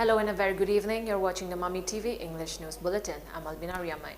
Hello and a very good evening. You're watching the MAMI TV English News Bulletin. I'm ALBINA RIAMEI.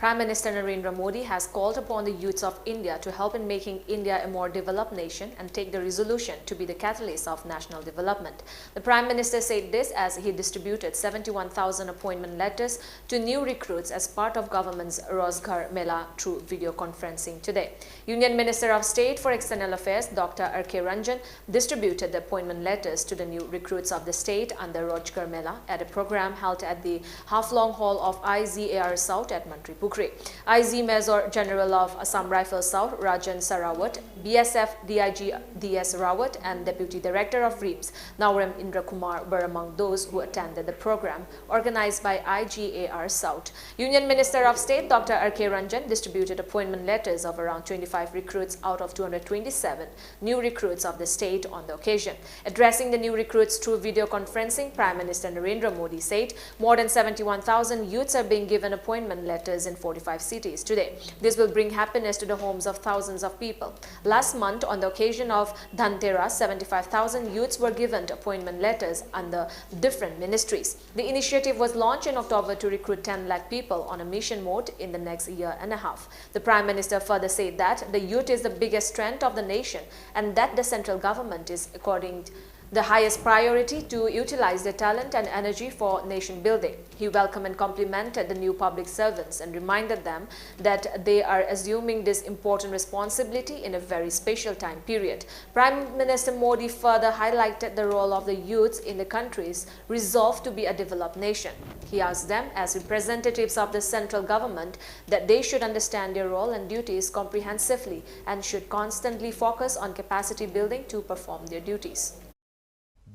Prime Minister Narendra Modi has called upon the youths of India to help in making India a more developed nation and take the resolution to be the catalyst of national development. The Prime Minister said this as he distributed 71,000 appointment letters to new recruits as part of government's Rozgar Mela through video conferencing today. Union Minister of State for External Affairs Dr. R.K. Ranjan distributed the appointment letters to the new recruits of the state under Rozgar Mela at a program held at the half-long hall of IZAR South at Pukri. IZ Major General of Assam Rifles South Rajan Sarawat, BSF DIG DS Rawat and Deputy Director of RIAMEI Naurem Indra Kumar were among those who attended the program organized by IGAR South. Union Minister of State Dr. R.K. Ranjan distributed appointment letters of around 25 recruits out of 227 new recruits of the state on the occasion. Addressing the new recruits through video conferencing, Prime Minister Narendra Modi said more than 71,000 youths are being given appointment letters in 45 cities today. This will bring happiness to the homes of thousands of people. Last month, on the occasion of Dhanteras, 75,000 youths were given appointment letters under different ministries. The initiative was launched in October to recruit 10 lakh people on a mission mode in the next year and a half. The Prime Minister further said that the youth is the biggest strength of the nation and that the central government is according the highest priority to utilize their talent and energy for nation building. He welcomed and complimented the new public servants and reminded them that they are assuming this important responsibility in a very special time period. Prime Minister Modi further highlighted the role of the youths in the country's resolve to be a developed nation. He asked them, as representatives of the central government, that they should understand their role and duties comprehensively and should constantly focus on capacity building to perform their duties.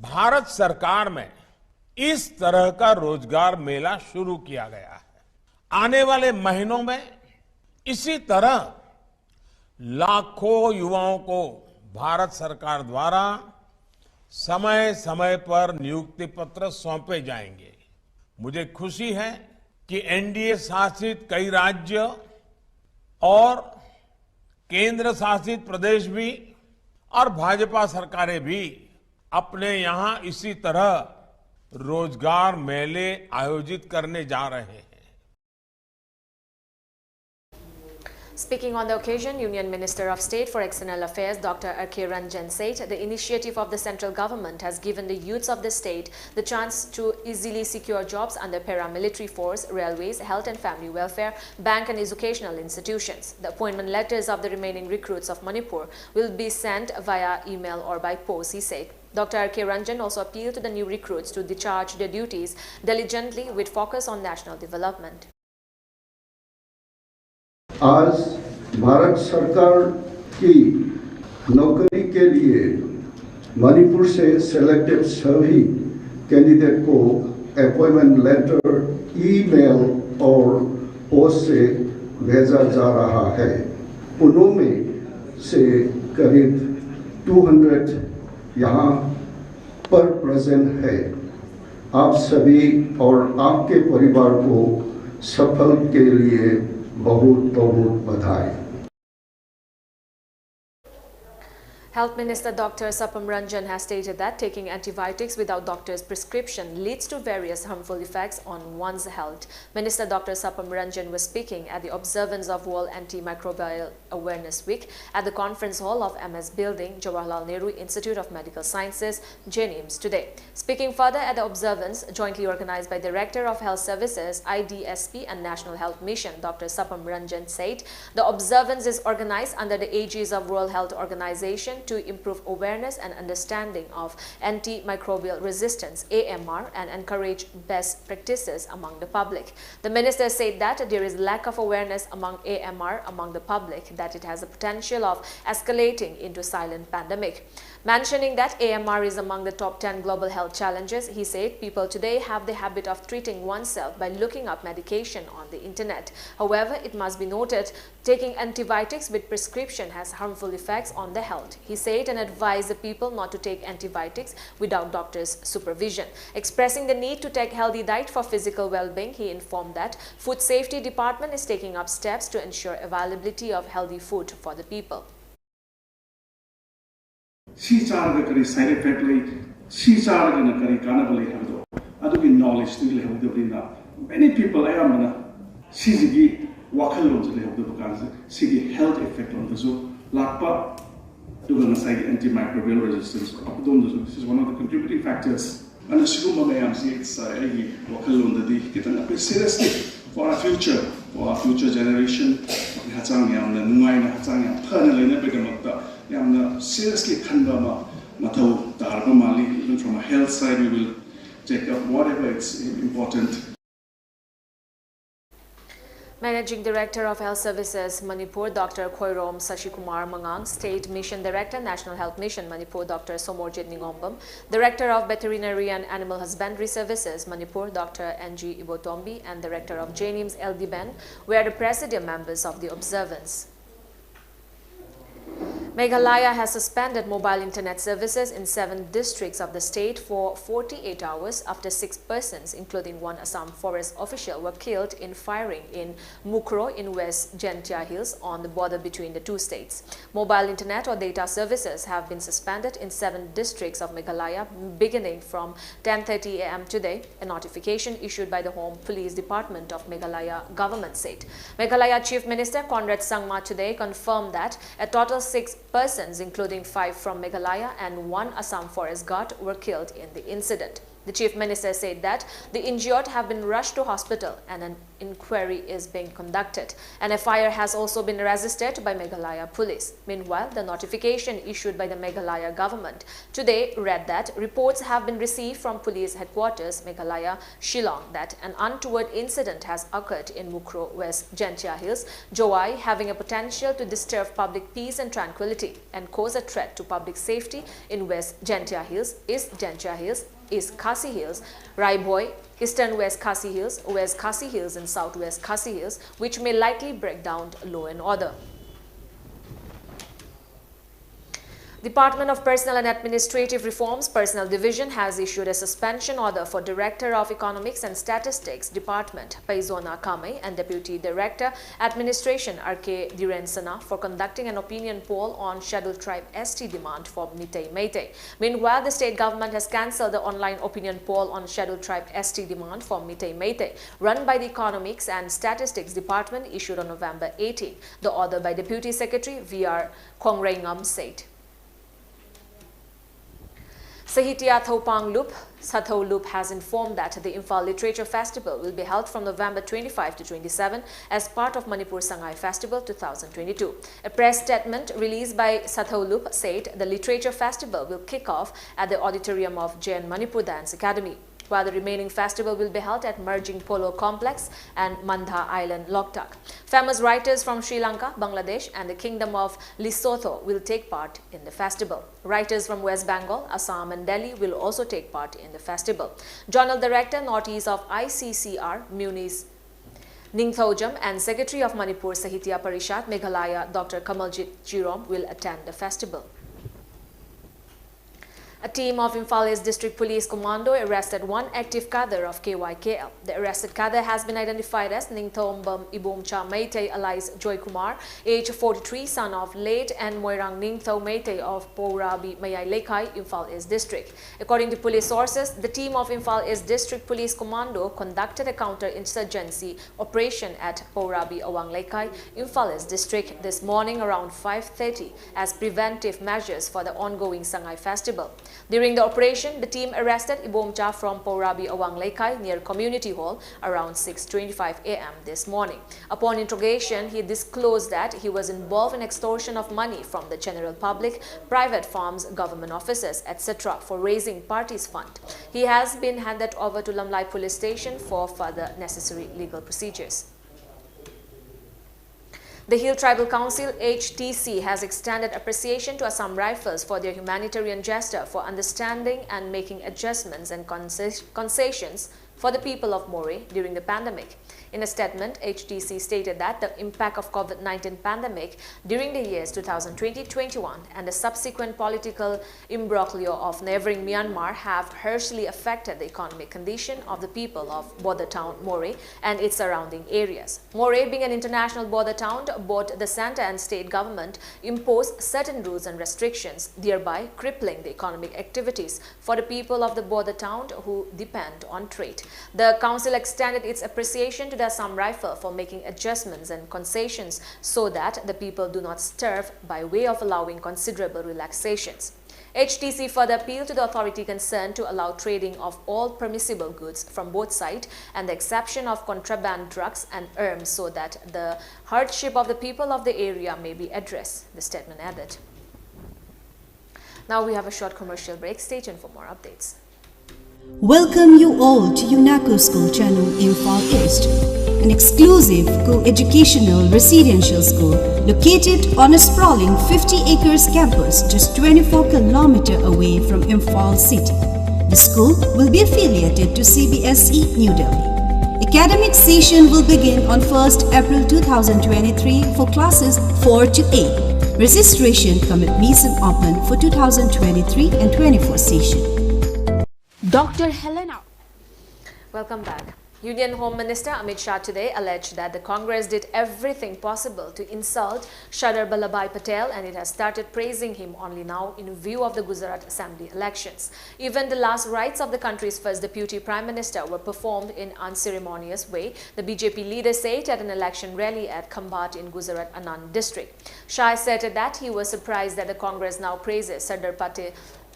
Bharat सरकार में इस तरह का रोजगार मेला शुरू किया गया है। आने वाले महीनों में इसी तरह लाखों युवाओं को भारत सरकार द्वारा समय समय पर नियुक्ति पत्र सौंपे जाएंगे। मुझे खुशी है कि एनडीए शासित कई राज्य और केंद्र शासित प्रदेश भी और भाजपा सरकारें भी अपने यहां इसी तरह रोजगार मेले आयोजित करने जा रहे हैं। Speaking on the occasion, Union Minister of State for External Affairs Dr. R.K. Ranjan said the initiative of the central government has given the youths of the state the chance to easily secure jobs under paramilitary force, railways, health and family welfare, bank and educational institutions. The appointment letters of the remaining recruits of Manipur will be sent via email or by post, he said. Dr. R.K. Ranjan also appealed to the new recruits to discharge their duties diligently with focus on national development. आज भारत सरकार की नौकरी के लिए मणिपुर से selected सभी candidate को appointment letter email और पोस्ट से भेजा जा रहा है। उनमें से करीब 200 यहाँ पर प्रेजेंट है। आप सभी और आपके परिवार को सफल के लिए बहुत बहुत बधाई। Health Minister Dr. Sapam Ranjan has stated that taking antibiotics without doctor's prescription leads to various harmful effects on one's health. Minister Dr. Sapam Ranjan was speaking at the observance of World Antimicrobial Awareness Week at the conference hall of MS Building, Jawaharlal Nehru Institute of Medical Sciences, JNIMS today. Speaking further at the observance, jointly organized by Director of Health Services, IDSP and National Health Mission, Dr. Sapam Ranjan said the observance is organized under the aegis of World Health Organization to improve awareness and understanding of antimicrobial resistance AMR and encourage best practices among the public. The minister said that there is lack of awareness among AMR among the public, that it has the potential of escalating into silent pandemic. Mentioning that AMR is among the top 10 global health challenges, he said people today have the habit of treating oneself by looking up medication on the internet. However, it must be noted taking antibiotics with prescription has harmful effects on the health. He said and advised the people not to take antibiotics without doctor's supervision. Expressing the need to take healthy diet for physical well-being, he informed that Food Safety Department is taking up steps to ensure availability of healthy food for the people. Si charga kari side effect lai si charga na kari kanaba lai hamdo adugi knowledge to lehodina many people ayamana sigi wakalon lehodu kanse sigi health effect on the zo lakpa duga nasai antimicrobial resistance this is one of the contributing factors and the suguma mayam si it's wakalon the kitana seriously for our future generation hachang yamna nungai na hachang yam thana lena begamakta yamna seriously khanba ma mathau darba mali even from a health side we will take up whatever is important. Managing Director of Health Services Manipur Dr. Khoirom Sashikumar Mangang, State Mission Director National Health Mission Manipur Dr. Somorjit Ningombam, Director of Veterinary and Animal Husbandry Services Manipur Dr. NG Ibotombi and Director of JNIMS LDBN were the presidium members of the observance. Meghalaya has suspended mobile internet services in 7 districts of the state for 48 hours after 6 persons, including one Assam forest official, were killed in firing in Mukro in West Jentia Hills on the border between the two states. Mobile internet or data services have been suspended in 7 districts of Meghalaya beginning from 10:30 a.m. today, a notification issued by the Home Police Department of Meghalaya government said. Meghalaya Chief Minister Conrad Sangma today confirmed that a total 6 persons, including 5 from Meghalaya and 1 Assam forest guard, were killed in the incident. The Chief Minister said that the injured have been rushed to hospital and an inquiry is being conducted. An FIR has also been registered by Meghalaya Police. Meanwhile, the notification issued by the Meghalaya government today read that reports have been received from Police Headquarters, Meghalaya, Shillong, that an untoward incident has occurred in Mukro, West Jentia Hills, Jowai, having a potential to disturb public peace and tranquility and cause a threat to public safety in West Jentia Hills, East Jentia Hills, East Khasi Hills, Raibhoi, Eastern West Khasi Hills, West Khasi Hills and Southwest Khasi Hills, which may likely break down law and order. Department of Personnel and Administrative Reforms Personnel Division has issued a suspension order for Director of Economics and Statistics Department Paizona Kamei and Deputy Director Administration RK Dirensana for conducting an opinion poll on Scheduled Tribe ST demand for Mitei Meitei. Meanwhile, the state government has cancelled the online opinion poll on Scheduled Tribe ST demand for Mitei Meitei run by the Economics and Statistics Department issued on November 18. The order by Deputy Secretary VR Kongrengam said. Sahitya Thopang Loop, Satho Loop has informed that the Imphal Literature Festival will be held from November 25 to 27 as part of Manipur Sangai Festival 2022. A press statement released by Satho Loop said the Literature Festival will kick off at the auditorium of Jain Manipur Dance Academy, while the remaining festival will be held at Merging Polo Complex and Mandha Island, Loktak. Famous writers from Sri Lanka, Bangladesh and the Kingdom of Lesotho will take part in the festival. Writers from West Bengal, Assam and Delhi will also take part in the festival. Journal Director Northeast of ICCR, Munis Ningthojam and Secretary of Manipur Sahitya Parishad, Meghalaya, Dr. Kamaljit Jirom will attend the festival. A team of Imphal East District Police Commando arrested 1 active cadre of KYKL. The arrested cadre has been identified as Ningthombam Ibomcha Meitei alias Joy Kumar, age 43, son of late and Moirang Ningtho Meitei of Pourabi Mayai Lekai, Imphal East District. According to police sources, the team of Imphal East District Police Commando conducted a counter-insurgency operation at Pourabi Awang Lekai, Imphal East District this morning around 5:30 as preventive measures for the ongoing Sangai Festival. During the operation, the team arrested Ibomcha from Pourabi Awang Lekai near Community Hall around 6:25 a.m. this morning. Upon interrogation, he disclosed that he was involved in extortion of money from the general public, private firms, government offices, etc. for raising parties' fund. He has been handed over to Lamlai Police Station for further necessary legal procedures. The Hill Tribal Council HTC has extended appreciation to Assam Rifles for their humanitarian gesture for understanding and making adjustments and concessions for the people of Moreh during the pandemic. In a statement, HTC stated that the impact of COVID-19 pandemic during the years 2020-21 and the subsequent political imbroglio of neighboring Myanmar have harshly affected the economic condition of the people of border town Moreh and its surrounding areas. Moreh, being an international border town, both the center and state government imposed certain rules and restrictions, thereby crippling the economic activities for the people of the border town who depend on trade. The council extended its appreciation to the Assam Rifle for making adjustments and concessions so that the people do not starve by way of allowing considerable relaxations. HTC further appealed to the authority concerned to allow trading of all permissible goods from both sides and the exception of contraband drugs and arms so that the hardship of the people of the area may be addressed, the statement added. Now we have a short commercial break. Stay tuned for more updates. Welcome you all to UNACO School Channel Imphal East, an exclusive co-educational residential school located on a sprawling 50 acres campus just 24 kilometers away from Imphal city. The school will be affiliated to CBSE New Delhi. Academic session will begin on 1st April 2023 for classes 4 to 8. Registration come admission open for 2023 and 24 session. Dr. Helena. Welcome back. Union Home Minister Amit Shah today alleged that the Congress did everything possible to insult Sardar Vallabhbhai Patel and it has started praising him only now in view of the Gujarat Assembly elections. Even the last rites of the country's first Deputy Prime Minister were performed in unceremonious way, the BJP leader said at an election rally at Khambat in Gujarat Anand district. Shah asserted that he was surprised that the Congress now praises Sardar Patel,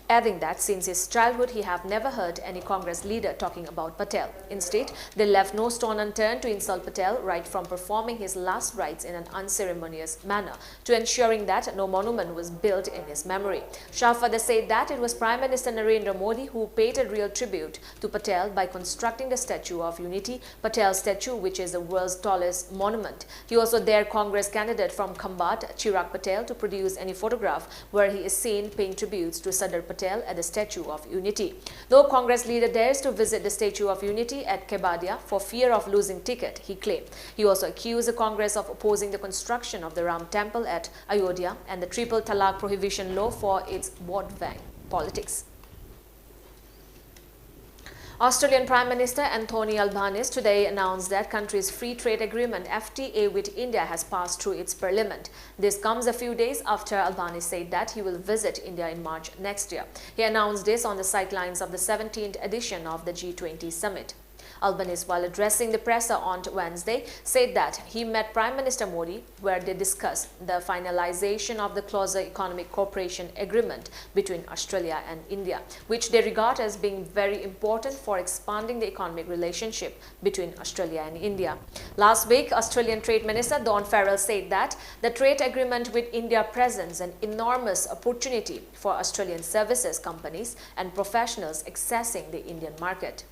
adding that since his childhood he have never heard any Congress leader talking about Patel. Instead, they left no stone unturned to insult Patel right from performing his last rites in an unceremonious manner to ensuring that no monument was built in his memory. Shah further said that it was Prime Minister Narendra Modi who paid a real tribute to Patel by constructing the Statue of Unity, Patel statue, which is the world's tallest monument. He also dared Congress candidate from Khambat, Chirag Patel, to produce any photograph where he is seen paying tributes to Sardar Patel at the Statue of Unity. Though Congress leader dares to visit the Statue of Unity at Kebadia for fear of losing ticket, he claimed. He also accused the Congress of opposing the construction of the Ram Temple at Ayodhya and the Triple Talaq Prohibition Law for its vote bank politics. Australian Prime Minister Anthony Albanese today announced that country's free trade agreement FTA with India has passed through its parliament. This comes a few days after Albanese said that he will visit India in March next year. He announced this on the sidelines of the 17th edition of the G20 summit. Albanese, while addressing the press on Wednesday, said that he met Prime Minister Modi where they discussed the finalization of the closer economic cooperation agreement between Australia and India, which they regard as being very important for expanding the economic relationship between Australia and India. Last week, Australian Trade Minister Don Farrell said that the trade agreement with India presents an enormous opportunity for Australian services companies and professionals accessing the Indian market.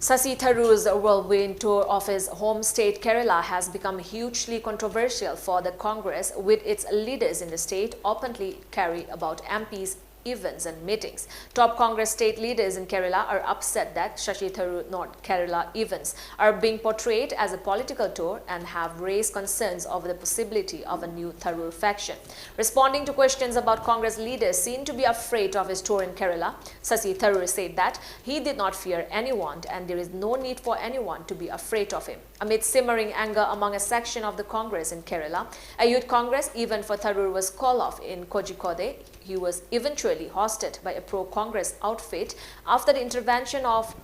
Shashi Tharoor's whirlwind tour of his home state Kerala has become hugely controversial for the Congress, with its leaders in the state openly carry about MPs events and meetings. Top Congress state leaders in Kerala are upset that Shashi Tharoor North Kerala events are being portrayed as a political tour and have raised concerns over the possibility of a new Tharoor faction. Responding to questions about Congress leaders seen to be afraid of his tour in Kerala, Shashi Tharoor said that he did not fear anyone and there is no need for anyone to be afraid of him. Amid simmering anger among a section of the Congress in Kerala, a youth Congress event for Tharoor was called off in Kozhikode. He was eventually hosted by a pro-Congress outfit after the intervention of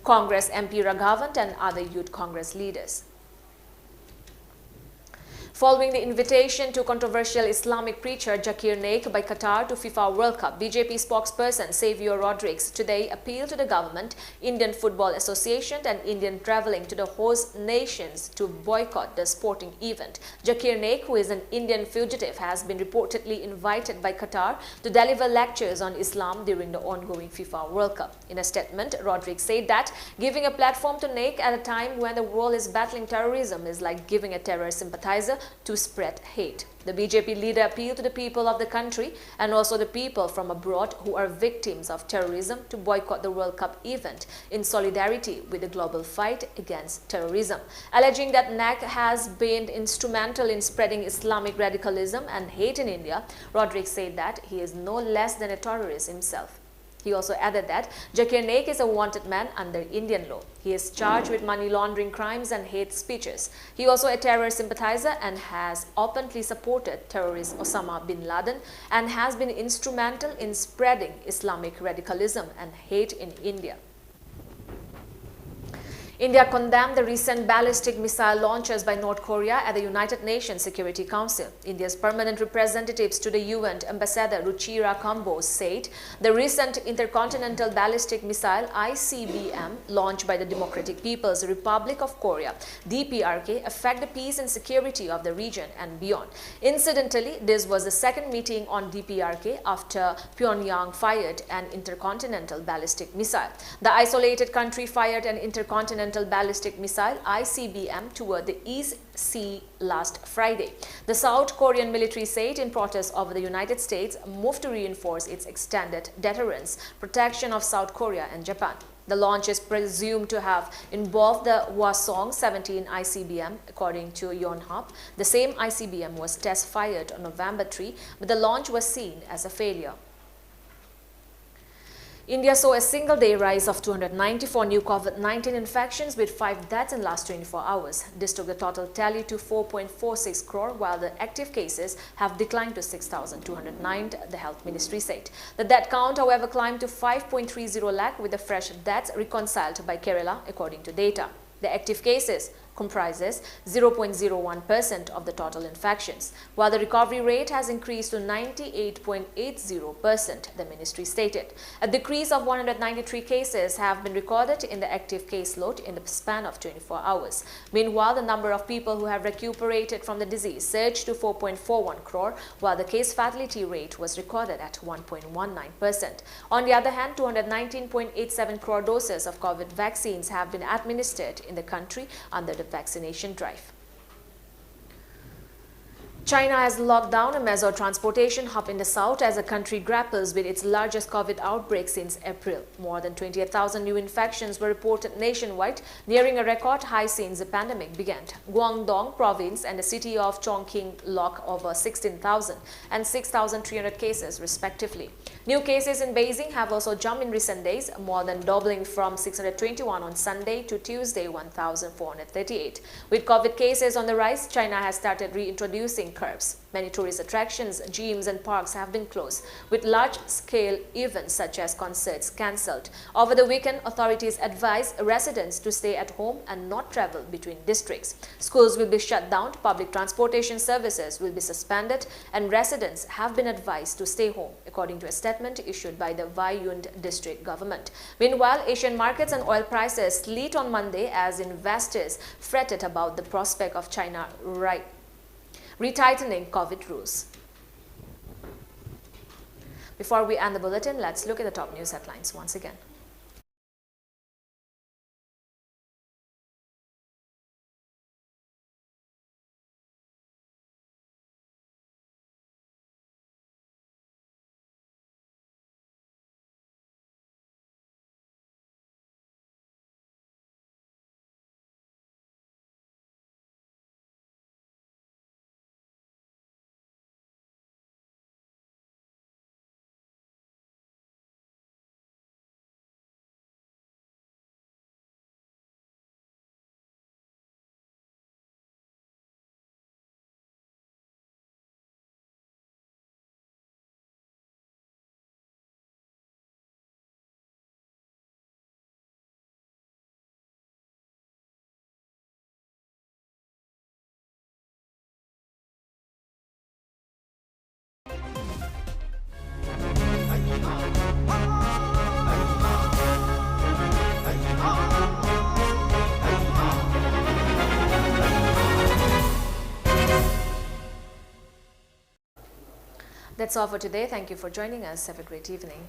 Congress MP Raghavan and other youth Congress leaders. Following the invitation to controversial Islamic preacher Zakir Naik by Qatar to FIFA World Cup, BJP spokesperson Xavier Rodriguez today appealed to the government, Indian Football Association and Indian travelling to the host nations to boycott the sporting event. Zakir Naik, who is an Indian fugitive, has been reportedly invited by Qatar to deliver lectures on Islam during the ongoing FIFA World Cup. In a statement, Rodriguez said that giving a platform to Naik at a time when the world is battling terrorism is like giving a terror sympathizer to spread hate. The BJP leader appealed to the people of the country and also the people from abroad who are victims of terrorism to boycott the World Cup event in solidarity with the global fight against terrorism. Alleging that NAC has been instrumental in spreading Islamic radicalism and hate in India, Rodriguez said that he is no less than a terrorist himself. He also added that Zakir Naik is a wanted man under Indian law. He is charged with money laundering crimes and hate speeches. He is also a terror sympathizer and has openly supported terrorist Osama bin Laden and has been instrumental in spreading Islamic radicalism and hate in India. India condemned the recent ballistic missile launches by North Korea at the United Nations Security Council. India's permanent representatives to the UN, Ambassador Ruchira Kamboj, said the recent intercontinental ballistic missile ICBM launched by the Democratic People's Republic of Korea, DPRK, affect the peace and security of the region and beyond. Incidentally, this was the second meeting on DPRK after Pyongyang fired an intercontinental ballistic missile. The isolated country fired an intercontinental ballistic missile ICBM toward the East Sea last Friday. The South Korean military said in protest over the United States' move to reinforce its extended deterrence protection of South Korea and Japan. The launch is presumed to have involved the Hwasong-17 ICBM, according to Yonhap. The same ICBM was test-fired on November 3, but the launch was seen as a failure. India saw a single-day rise of 294 new COVID-19 infections with 5 deaths in the last 24 hours. This took the total tally to 4.46 crore, while the active cases have declined to 6,209, the Health Ministry said. The death count, however, climbed to 5.30 lakh, with the fresh deaths reconciled by Kerala, according to data. The active cases comprises 0.01% of the total infections, while the recovery rate has increased to 98.80%, the ministry stated. A decrease of 193 cases have been recorded in the active caseload in the span of 24 hours. Meanwhile, the number of people who have recuperated from the disease surged to 4.41 crore, while the case fatality rate was recorded at 1.19%. On the other hand, 219.87 crore doses of COVID vaccines have been administered in the country under the vaccination drive. China has locked down a major transportation hub in the south as the country grapples with its largest COVID outbreak since April. More than 28,000 new infections were reported nationwide, nearing a record high since the pandemic began. Guangdong province and the city of Chongqing lock over 16,000 and 6,300 cases respectively. New cases in Beijing have also jumped in recent days, more than doubling from 621 on Sunday to Tuesday 1,438. With COVID cases on the rise, China has started reintroducing curbs. Many tourist attractions, gyms and parks have been closed, with large-scale events such as concerts cancelled. Over the weekend, authorities advised residents to stay at home and not travel between districts. Schools will be shut down, public transportation services will be suspended, and residents have been advised to stay home, according to a statement issued by the Vaiyund district government. Meanwhile, Asian markets and oil prices slid on Monday as investors fretted about the prospect of China retightening COVID rules. Before we end the bulletin, let's look at the top news headlines once again. That's all for today. Thank you for joining us. Have a great evening.